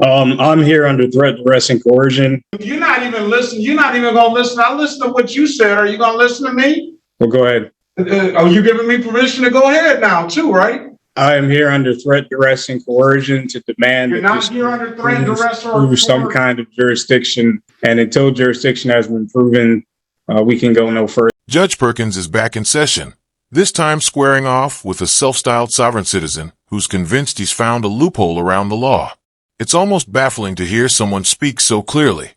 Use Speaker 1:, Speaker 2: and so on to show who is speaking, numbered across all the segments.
Speaker 1: I'm here under threat, duress, and coercion.
Speaker 2: You're not even listening. You're not even going to listen. I listen to what you said. Are you going to listen to me?
Speaker 1: Well, go ahead.
Speaker 2: Are you giving me permission to go ahead now, too, right?
Speaker 1: I am here under threat, duress, and coercion to demand
Speaker 2: You're not here under threat, duress, or
Speaker 1: prove some kind of jurisdiction. And until jurisdiction has been proven, we can go no further.
Speaker 3: Judge Perkins is back in session, this time squaring off with a self-styled sovereign citizen who's convinced he's found a loophole around the law. It's almost baffling to hear someone speak so clearly,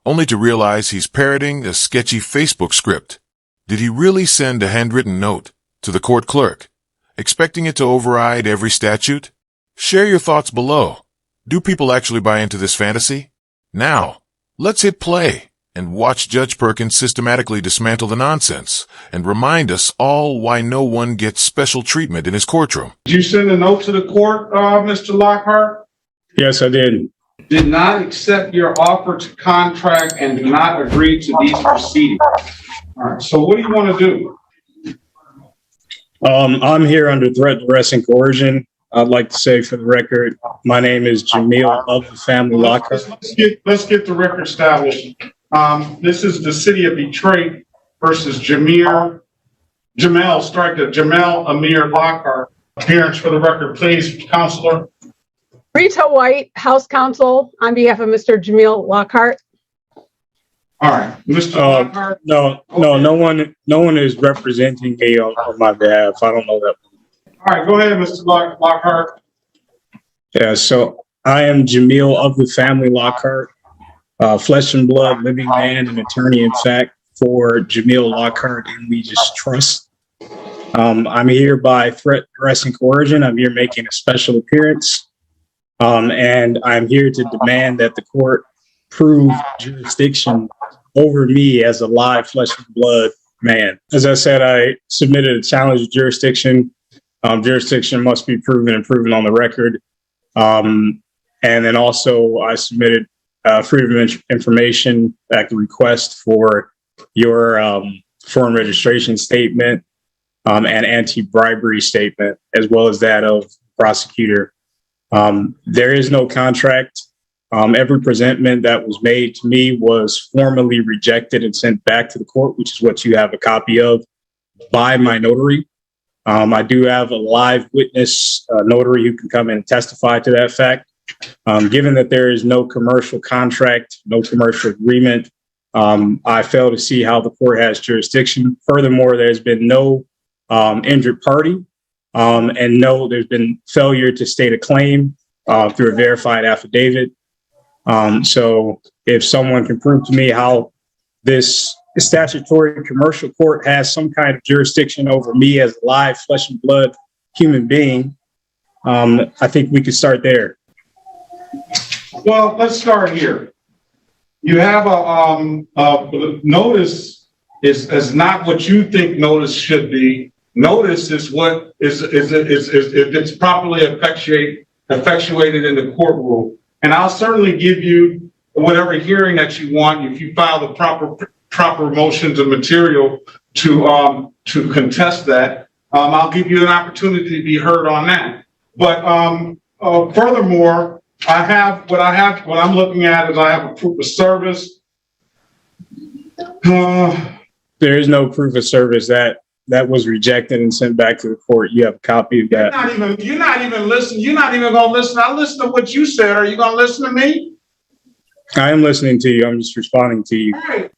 Speaker 3: only to realize he's parroting a sketchy Facebook script. Did he really send a handwritten note to the court clerk, expecting it to override every statute? Share your thoughts below. Do people actually buy into this fantasy? Now, let's hit play and watch Judge Perkins systematically dismantle the nonsense and remind us all why no one gets special treatment in his courtroom.
Speaker 2: Did you send a note to the court, Mr. Lockhart?
Speaker 1: Yes, I did.
Speaker 2: Did not accept your offer to contract and do not agree to these proceedings. All right, so what do you want to do?
Speaker 1: I'm here under threat, duress, and coercion. I'd like to say for the record, my name is Jamil of the family Lockhart.
Speaker 2: Let's get the record established. This is the city of Detroit versus Jamel Amir Lockhart. Appearance for the record, please, Counselor.
Speaker 4: Rita White, House Counsel, on behalf of Mr. Jamil Lockhart.
Speaker 2: All right, Mr. Lockhart.
Speaker 1: No one is representing me on my behalf. I don't know that.
Speaker 2: All right, go ahead, Mr. Lockhart.
Speaker 1: Yeah, so I am Jamil of the family Lockhart, flesh and blood, living man, and attorney in fact for Jamil Lockhart and Legis Trust. I'm here by threat, duress, and coercion. I'm here making a special appearance. And I'm here to demand that the court prove jurisdiction over me as a live flesh and blood man. As I said, I submitted a challenge to jurisdiction. Jurisdiction must be proven and proven on the record. And then also I submitted Freedom of Information Act request for your foreign registration statement and anti-bribery statement, as well as that of prosecutor. There is no contract. Every presentment that was made to me was formally rejected and sent back to the court, which is what you have a copy of, by my notary. I do have a live witness notary who can come in and testify to that fact. Given that there is no commercial contract, no commercial agreement, I fail to see how the court has jurisdiction. Furthermore, there's been no injured party. And no, there's been failure to state a claim through a verified affidavit. So if someone can prove to me how this statutory commercial court has some kind of jurisdiction over me as a live flesh and blood human being, I think we could start there.
Speaker 2: Well, let's start here. You have a notice is not what you think notice should be. Notice is what is if it's properly effectuated in the courtroom. And I'll certainly give you whatever hearing that you want if you file the proper motions of material to contest that. I'll give you an opportunity to be heard on that. But furthermore, what I'm looking at is I have a proof of service.
Speaker 1: There is no proof of service that was rejected and sent back to the court. You have a copy of that.
Speaker 2: You're not even listening. You're not even going to listen. I listen to what you said. Are you going to listen to me?
Speaker 1: I am listening to you. I'm just responding to you.
Speaker 2: All right.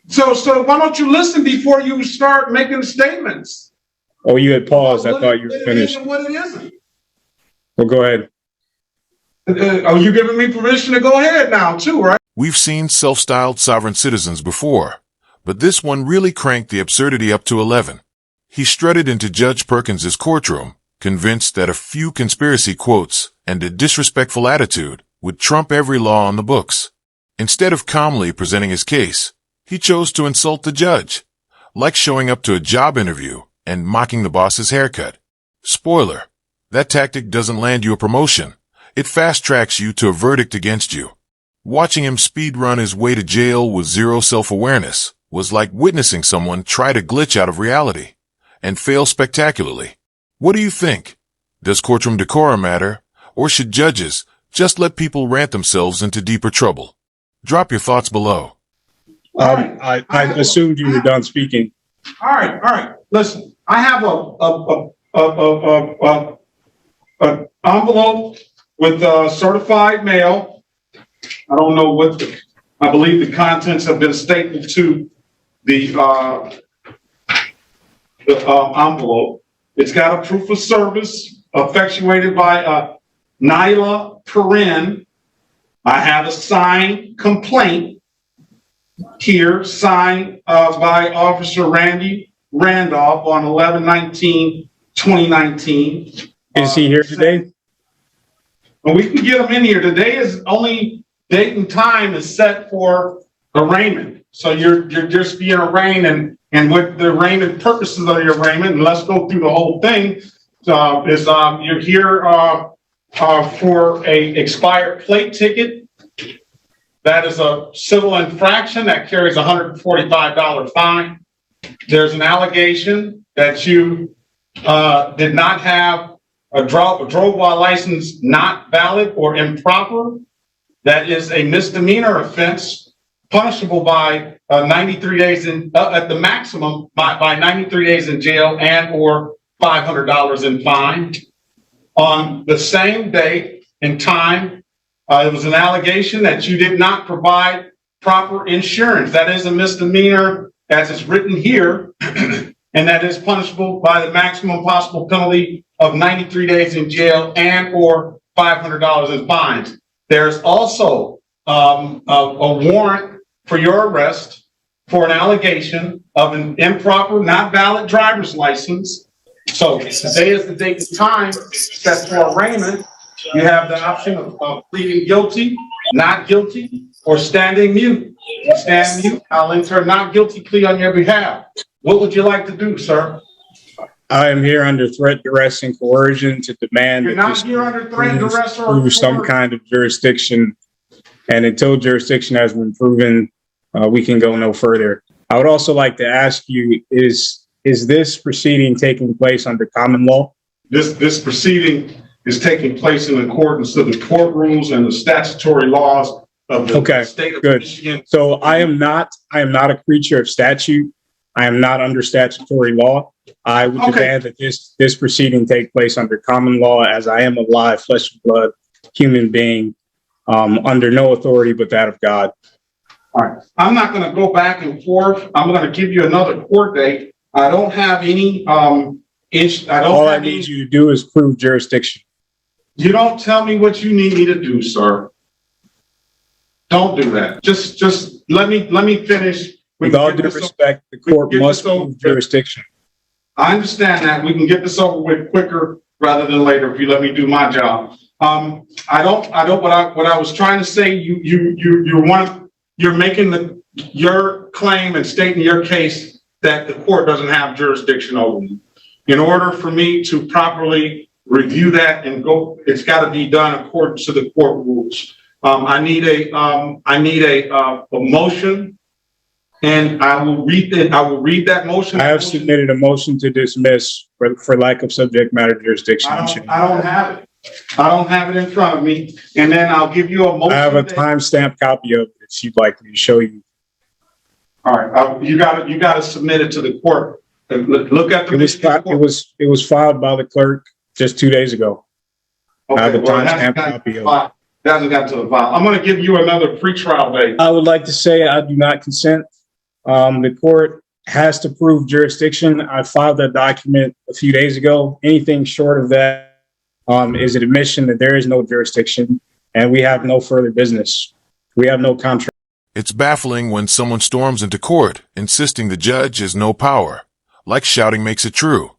Speaker 2: So why don't you listen before you start making statements?
Speaker 1: Oh, you had paused. I thought you were finished.
Speaker 2: What it isn't.
Speaker 1: Well, go ahead.
Speaker 2: Are you giving me permission to go ahead now, too, right?
Speaker 3: We've seen self-styled sovereign citizens before, but this one really cranked the absurdity up to 11. He strutted into Judge Perkins's courtroom, convinced that a few conspiracy quotes and a disrespectful attitude would trump every law on the books. Instead of calmly presenting his case, he chose to insult the judge, like showing up to a job interview and mocking the boss's haircut. Spoiler, that tactic doesn't land you a promotion. It fast-tracks you to a verdict against you. Watching him speed-run his way to jail with zero self-awareness was like witnessing someone try to glitch out of reality and fail spectacularly. What do you think? Does courtroom decorum matter, or should judges Just let people rant themselves into deeper trouble. Drop your thoughts below.
Speaker 1: I assumed you were done speaking.
Speaker 2: All right. Listen, I have a envelope with certified mail. I don't know I believe the contents have been stapled to the envelope. It's got a proof of service effectuated by Nyla Perrin. I have a signed complaint here, signed by Officer Randy Randolph on 11/19/2019.
Speaker 1: Is he here today?
Speaker 2: And we can get him in here. Today is only date and time is set for arraignment. So you're just being arraigned, and what the arraignment purposes of your arraignment, and let's go through the whole thing, is you're here for a expired plate ticket. That is a civil infraction that carries a $145 fine. There's an allegation that you did not have a drove while license not valid or improper. That is a misdemeanor offense, punishable by 93 days at the maximum by 93 days in jail and or $500 in fine. On the same date and time, it was an allegation that you did not provide proper insurance. That is a misdemeanor as it's written here, and that is punishable by the maximum possible penalty of 93 days in jail and or $500 in fines. There's also a warrant for your arrest for an allegation of an improper, not valid driver's license. So today is the date and time set for arraignment. You have the option of pleading guilty, not guilty, or standing mute. If you stand mute, I'll enter a not guilty plea on your behalf. What would you like to do, sir?
Speaker 1: I am here under threat, duress, and coercion to demand
Speaker 2: You're not here under threat, duress, or
Speaker 1: prove some kind of jurisdiction. And until jurisdiction has been proven, we can go no further. I would also like to ask you, is this proceeding taking place under common law?
Speaker 2: This proceeding is taking place in accordance to the court rules and the statutory laws of the state of Michigan.
Speaker 1: So I am not a creature of statute. I am not under statutory law. I would demand that this proceeding take place under common law, as I am a live flesh and blood human being, under no authority but that of God.
Speaker 2: All right. I'm not going to go back and forth. I'm going to give you another court date. I don't have any All
Speaker 1: I need you to do is prove jurisdiction.
Speaker 2: You don't tell me what you need me to do, sir. Don't do that. Just let me finish.
Speaker 1: With all due respect, the court must prove jurisdiction.
Speaker 2: I understand that. We can get this over with quicker rather than later if you let me do my job. What I was trying to say, you're making your claim and stating your case that the court doesn't have jurisdiction over you. In order for me to properly review that and go, it's got to be done according to the court rules. I need a motion, and I will read that motion.
Speaker 1: I have submitted a motion to dismiss for lack of subject matter jurisdiction.
Speaker 2: I don't have it. I don't have it in front of me. And then I'll give you a motion.
Speaker 1: I have a timestamped copy of it if you'd like me to show you.
Speaker 2: All right, you got to submit it to the court. Look at the.
Speaker 1: It was filed by the clerk just 2 days ago.
Speaker 2: Okay,
Speaker 1: I have a timestamped copy of it.
Speaker 2: It hasn't got to the file. I'm going to give you another pretrial date.
Speaker 1: I would like to say I do not consent. The court has to prove jurisdiction. I filed that document a few days ago. Anything short of that is an admission that there is no jurisdiction and we have no further business. We have no contract.
Speaker 3: It's baffling when someone storms into court insisting the judge has no power, like shouting makes it true.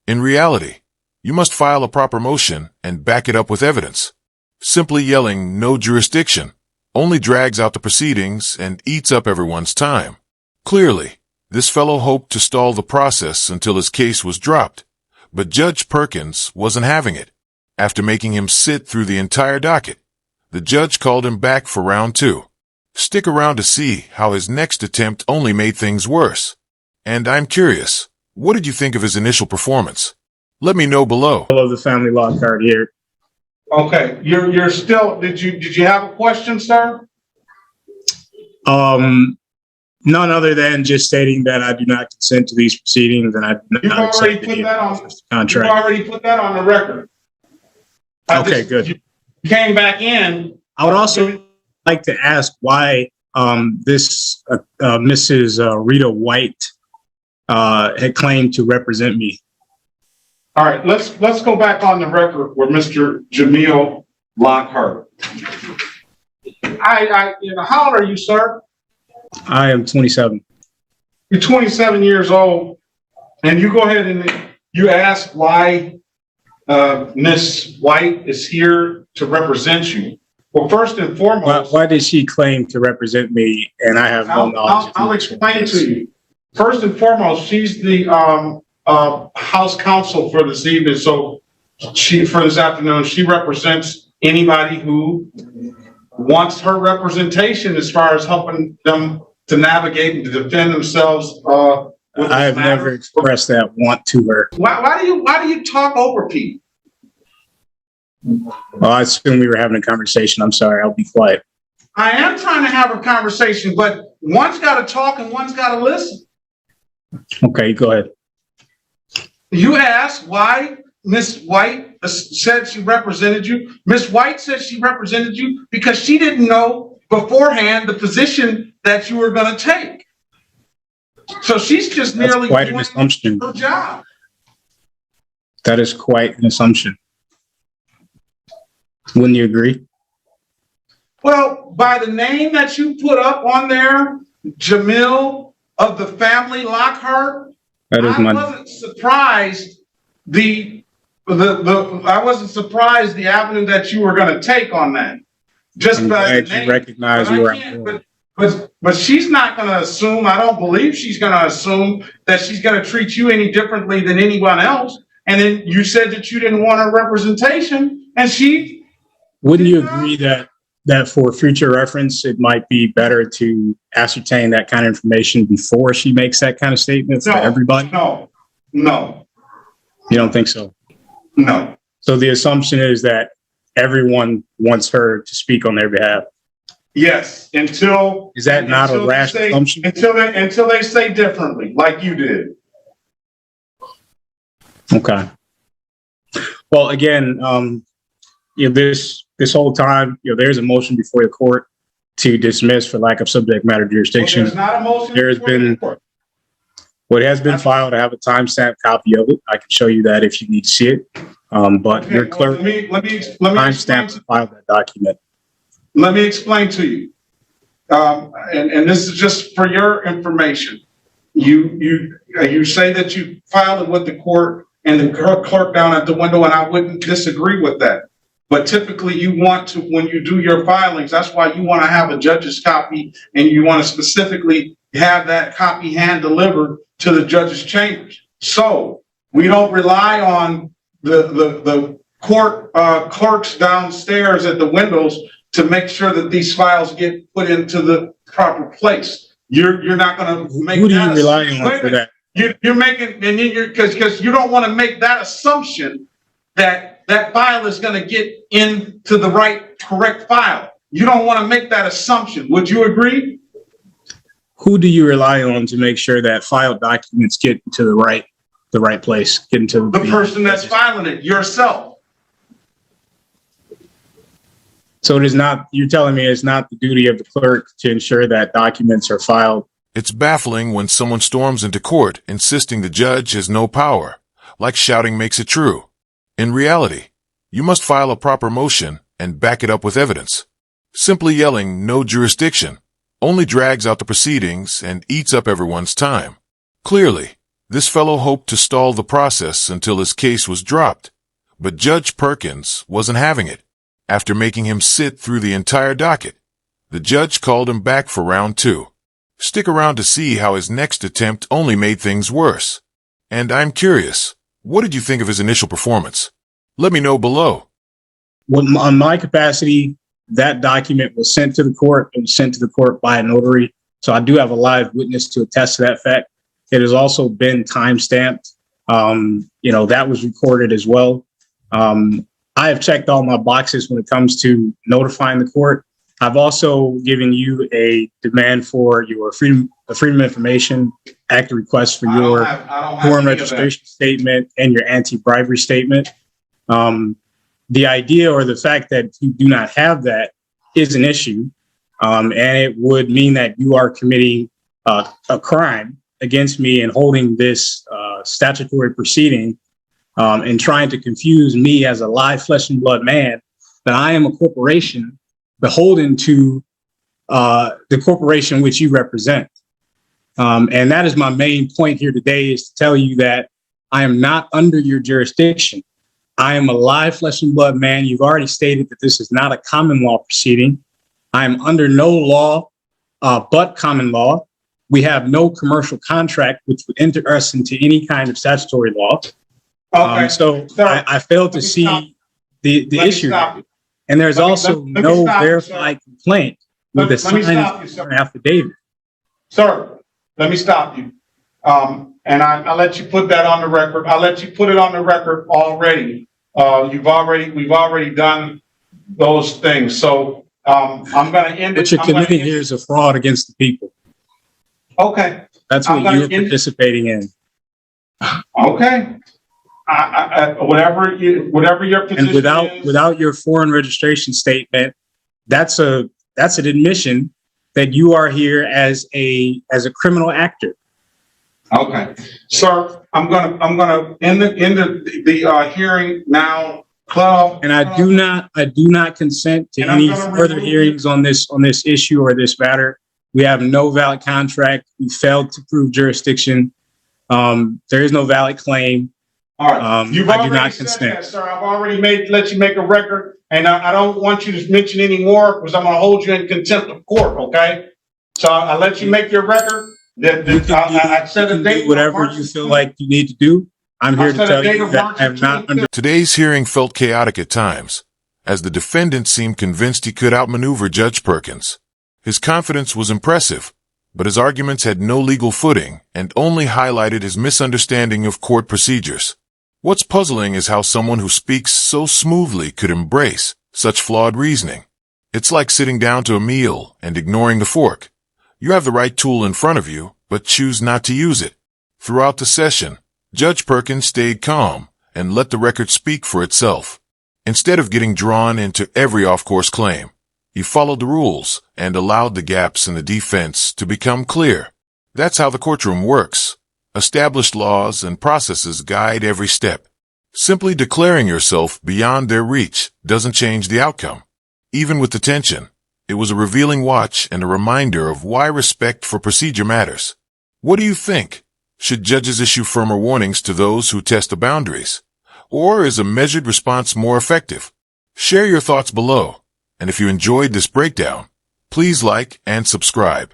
Speaker 3: In reality, you must file a proper motion and back it up with evidence. Simply yelling no jurisdiction only drags out the proceedings and eats up everyone's time. Clearly, this fellow hoped to stall the process until his case was dropped, but Judge Perkins wasn't having it. After making him sit through the entire docket, the judge called him back for round 2. Stick around to see how his next attempt only made things worse. And I'm curious, what did you think of his initial performance? Let me know below.
Speaker 1: I love the family law card here.
Speaker 2: Okay, you're still, did you have a question, sir?
Speaker 1: None other than just stating that I do not consent to these proceedings and I do
Speaker 2: You've
Speaker 1: not
Speaker 2: already
Speaker 1: accept
Speaker 2: put
Speaker 1: any
Speaker 2: that on,
Speaker 1: offers to contract.
Speaker 2: you've already put that on the record.
Speaker 1: Okay, good.
Speaker 2: You came back in.
Speaker 1: I would also like to ask why this Mrs. Rita White had claimed to represent me.
Speaker 2: All right, let's go back on the record with Mr. Jamil Lockhart. How old are you, sir?
Speaker 1: I am 27.
Speaker 2: You're 27 years old, and you go ahead and you ask why Miss White is here to represent you. Well, first and foremost,
Speaker 1: Why did she claim to represent me and I have no knowledge?
Speaker 2: I'll explain to you. First and foremost, she's the House counsel for this evening. So for this afternoon, she represents anybody who wants her representation as far as helping them to navigate and to defend themselves.
Speaker 1: I have never expressed that want to her.
Speaker 2: Why do you talk over people?
Speaker 1: Well, I assume we were having a conversation. I'm sorry. I'll be quiet.
Speaker 2: I am trying to have a conversation, but one's got to talk and one's got to listen.
Speaker 1: Okay, go ahead.
Speaker 2: You asked why Miss White said she represented you. Miss White said she represented you because she didn't know beforehand the position that you were going to take. So she's just merely
Speaker 1: quite an assumption.
Speaker 2: Her job.
Speaker 1: That is quite an assumption. Wouldn't you agree?
Speaker 2: Well, by the name that you put up on there, Jamil of the family Lockhart, I wasn't surprised I wasn't surprised the avenue that you were going to take on that. Just by the name.
Speaker 1: You recognize where I'm going.
Speaker 2: But she's not going to assume. I don't believe she's going to assume that she's going to treat you any differently than anyone else. And then you said that you didn't want her representation, and she.
Speaker 1: Wouldn't you agree that for future reference, it might be better to ascertain that kind of information before she makes that kind of statement for everybody?
Speaker 2: No.
Speaker 1: You don't think so?
Speaker 2: No.
Speaker 1: So the assumption is that everyone wants her to speak on their behalf.
Speaker 2: Yes,
Speaker 1: is that not a rash assumption?
Speaker 2: Until they say differently, like you did.
Speaker 1: Okay. Well, again, this whole time, there's a motion before the court to dismiss for lack of subject matter jurisdiction.
Speaker 2: Well, there's not a motion.
Speaker 1: There has been what has been filed. I have a timestamp copy of it. I can show you that if you need to see it. But your clerk timestamps filed that document.
Speaker 2: Let me explain to you. And this is just for your information. You say that you filed it with the court and the clerk down at the window, and I wouldn't disagree with that. But typically you want to, when you do your filings, that's why you want to have a judge's copy, and you want to specifically have that copy hand delivered to the judge's chambers. So we don't rely on the court clerks downstairs at the windows to make sure that these files get put into the proper place. You're not going to make.
Speaker 1: Who do you rely on for that?
Speaker 2: You're making, and then because you don't want to make that assumption that file is going to get into the correct file. You don't want to make that assumption. Would you agree?
Speaker 1: Who do you rely on to make sure that file documents get into the right place? Get into
Speaker 2: the person that's filing it, yourself.
Speaker 1: So it is not, you're telling me it's not the duty of the clerk to ensure that documents are filed.
Speaker 3: It's baffling when someone storms into court insisting the judge has no power, like shouting makes it true. In reality, you must file a proper motion and back it up with evidence. Simply yelling no jurisdiction only drags out the proceedings and eats up everyone's time. Clearly, this fellow hoped to stall the process until his case was dropped, but Judge Perkins wasn't having it. After making him sit through the entire docket, the judge called him back for round 2. Stick around to see how his next attempt only made things worse. And I'm curious, what did you think of his initial performance? Let me know below.
Speaker 1: On my capacity, that document was sent to the court. It was sent to the court by a notary. So I do have a live witness to attest to that fact. It has also been time stamped. That was recorded as well. I have checked all my boxes when it comes to notifying the court. I've also given you a demand for your the Freedom of Information Act request for your
Speaker 2: I don't have
Speaker 1: foreign
Speaker 2: any of that.
Speaker 1: registration statement and your anti-bribery statement. The idea or the fact that you do not have that is an issue, and it would mean that you are committing a crime against me and holding this statutory proceeding and trying to confuse me as a live flesh and blood man that I am a corporation beholden to the corporation which you represent. And that is my main point here today, is to tell you that I am not under your jurisdiction. I am a live flesh and blood man. You've already stated that this is not a common law proceeding. I am under no law but common law. We have no commercial contract which would enter us into any kind of statutory law.
Speaker 2: Okay.
Speaker 1: So
Speaker 2: Sir,
Speaker 1: I failed to see the
Speaker 2: let me
Speaker 1: issue.
Speaker 2: stop you.
Speaker 1: And there's also
Speaker 2: let me
Speaker 1: no
Speaker 2: stop you,
Speaker 1: verified complaint with a
Speaker 2: Let me stop you,
Speaker 1: signed
Speaker 2: sir.
Speaker 1: affidavit.
Speaker 2: Sir, let me stop you. And I'll let you put that on the record. I'll let you put it on the record already. We've already done those things. So, I'm gonna end it.
Speaker 1: What you're committing here is a fraud against the people.
Speaker 2: Okay,
Speaker 1: That's
Speaker 2: I'm
Speaker 1: what
Speaker 2: gonna
Speaker 1: you're
Speaker 2: end it.
Speaker 1: participating in.
Speaker 2: okay. Whatever your position
Speaker 1: And
Speaker 2: is.
Speaker 1: without your foreign registration statement, that's an admission that you are here as a criminal actor.
Speaker 2: Okay, sir, I'm gonna end the hearing now.
Speaker 1: And I do not consent to
Speaker 2: And I'm
Speaker 1: any
Speaker 2: gonna
Speaker 1: further
Speaker 2: remove
Speaker 1: hearings on this issue or this matter. We have no valid contract. We failed to prove jurisdiction. There is no valid claim.
Speaker 2: All right, you've
Speaker 1: I do
Speaker 2: already
Speaker 1: not
Speaker 2: said
Speaker 1: consent.
Speaker 2: that, sir. I've already let you make a record, and I don't want you to mention any more because I'm gonna hold you in contempt of court, okay? So I'll let you make your record. I set a
Speaker 1: You can
Speaker 2: date.
Speaker 1: do whatever you feel like you need to do. I'm here to
Speaker 2: set a
Speaker 1: tell
Speaker 2: date
Speaker 1: you
Speaker 2: of
Speaker 1: that
Speaker 2: March
Speaker 1: I am not under.
Speaker 3: Today's hearing felt chaotic at times, as the defendant seemed convinced he could outmaneuver Judge Perkins. His confidence was impressive, but his arguments had no legal footing and only highlighted his misunderstanding of court procedures. What's puzzling is how someone who speaks so smoothly could embrace such flawed reasoning. It's like sitting down to a meal and ignoring the fork. You have the right tool in front of you, but choose not to use it. Throughout the session, Judge Perkins stayed calm and let the record speak for itself. Instead of getting drawn into every off-course claim, he followed the rules and allowed the gaps in the defense to become clear. That's how the courtroom works. Established laws and processes guide every step. Simply declaring yourself beyond their reach doesn't change the outcome. Even with the tension, it was a revealing watch and a reminder of why respect for procedure matters. What do you think? Should judges issue firmer warnings to those who test the boundaries? Or is a measured response more effective? Share your thoughts below. And if you enjoyed this breakdown, please like and subscribe.